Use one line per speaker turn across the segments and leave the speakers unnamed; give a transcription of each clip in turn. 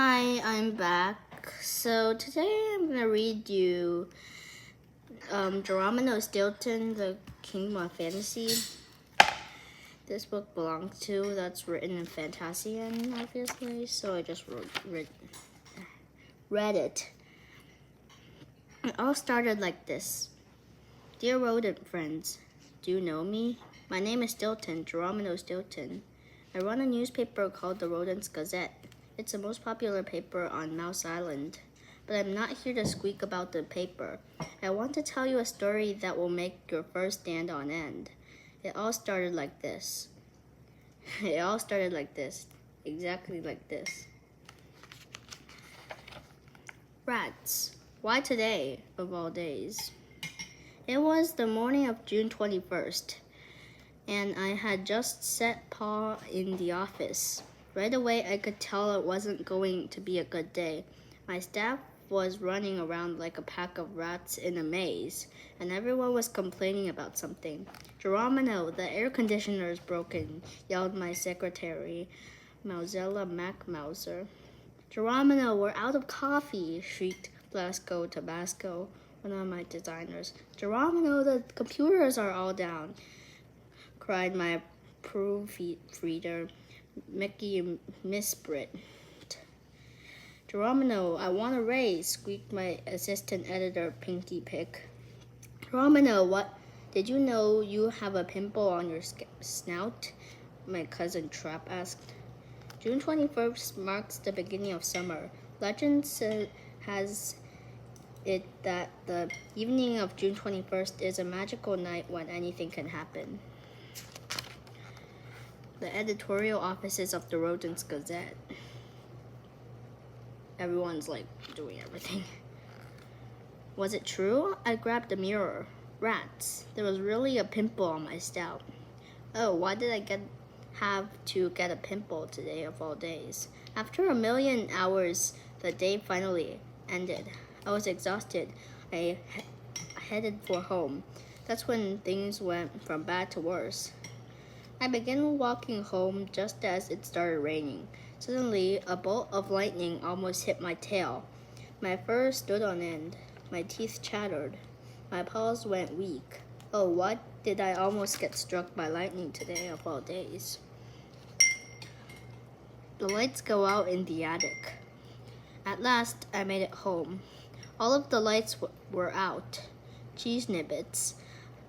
Hi, I'm back. So today I'm gonna read you Geronimo Stilton, The Kingdom of Fantasy. This book belongs to that's written in Fantasian, obviously. So I just read it. It all started like this. Dear rodent friends, do you know me? My name is Stilton, Geronimo Stilton. I run a newspaper called the Rodents Gazette. It's the most popular paper on Mouse Island. But I'm not here to squeak about the paper. I want to tell you a story that will make your fur stand on end. It all started like this. Exactly like this. Rats. Why today, of all days? It was the morning of June 21st, and I had just set paw in the office. Right away, I could tell it wasn't going to be a good day. My staff was running around like a pack of rats in a maze, and everyone was complaining about something. Geronimo, the air conditioner is broken, yelled my secretary, Mauzella MacMauser. Geronimo, we're out of coffee, shrieked Blasco Tabasco, one of my designers. Geronimo, the computers are all down, cried my proofreader, Mickey Misbrit. Geronimo, I want a raise, squeaked my assistant editor, Pinky Pick. Geronimo, what? Did you know you have a pimple on your snout? My cousin Trap asked. June 21st marks the beginning of summer. Legend has it that the evening of June 21st is a magical night when anything can happen. The editorial offices of the Rodents Gazette. Everyone's doing everything. Was it true? I grabbed a mirror. Rats. There was really a pimple on my snout. Oh, why did I have to get a pimple today of all days? After a million hours, the day finally ended. I was exhausted. I headed for home. That's when things went from bad to worse. I began walking home just as it started raining. Suddenly, a bolt of lightning almost hit my tail. My fur stood on end. My teeth chattered. My paws went weak. Oh, what? Did I almost get struck by lightning today of all days? The lights go out in the attic. At last, I made it home. All of the lights were out. Cheese nibbits.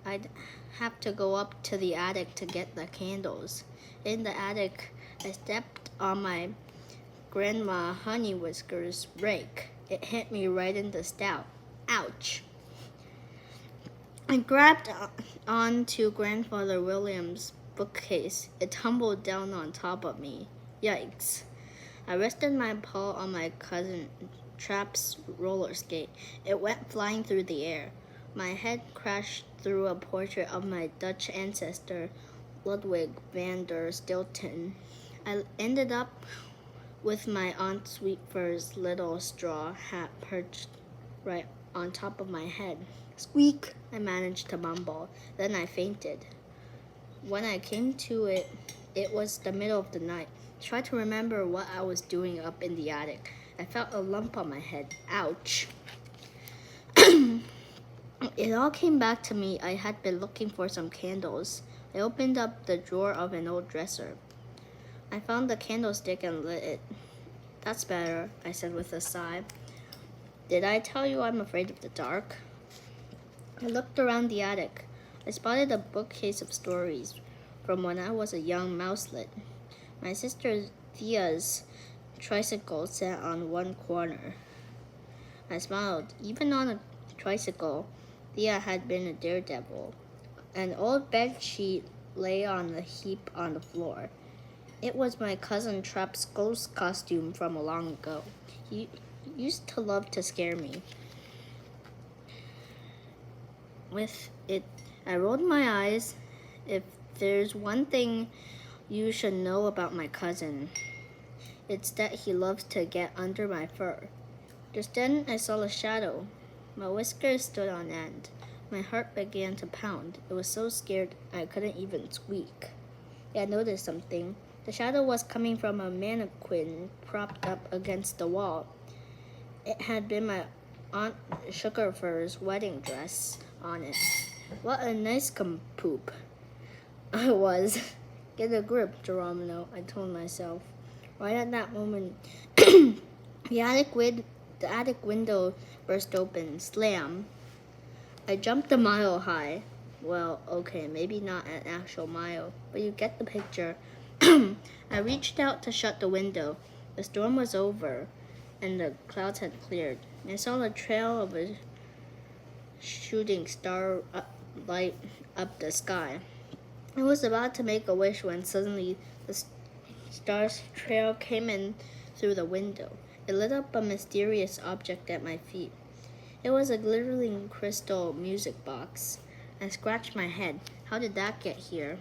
I'd have to go up to the attic to get the candles. In the attic, I stepped on my Grandma Honey Whisker's rake. It hit me right in the snout. Ouch! I grabbed onto Grandfather William's bookcase. It tumbled down on top of me. Yikes. I rested my paw on my cousin Trap's roller skate. It went flying through the air. My head crashed through a portrait of my Dutch ancestor, Ludwig van der Stilton. I ended up with my Aunt Sweetfur's little straw hat perched right on top of my head. Squeak! I managed to mumble. Then I fainted. When I came to it, it was the middle of the night. I tried to remember what I was doing up in the attic. I felt a lump on my head. Ouch! It all came back to me. I had been looking for some candles. I opened up the drawer of an old dresser. I found the candlestick and lit it. That's better, I said with a sigh. Did I tell you I'm afraid of the dark? I looked around the attic. I spotted a bookcase of stories from when I was a young mouselet. My sister Thea's tricycle sat on one corner. I smiled. Even on a tricycle, Thea had been a daredevil. An old bed sheet lay on the heap on the floor. It was my cousin Trap's ghost costume from long ago. He used to love to scare me. With it, I rolled my eyes. If there's one thing you should know about my cousin, it's that he loves to get under my fur. Just then, I saw a shadow. My whiskers stood on end. My heart began to pound. I was so scared I couldn't even squeak. I noticed something. The shadow was coming from a mannequin propped up against the wall. It had been my Aunt Sugarfur's wedding dress on it. What a nice poop I was. Get a grip, Geronimo, I told myself. Right at that moment, the attic window burst open. Slam. I jumped a mile high. Well, okay, maybe not an actual mile, but you get the picture. I reached out to shut the window. The storm was over, and the clouds had cleared. I saw the trail of a shooting star light up the sky. I was about to make a wish when suddenly the star's trail came in through the window. It lit up a mysterious object at my feet. It was a glittering crystal music box. I scratched my head. How did that get here?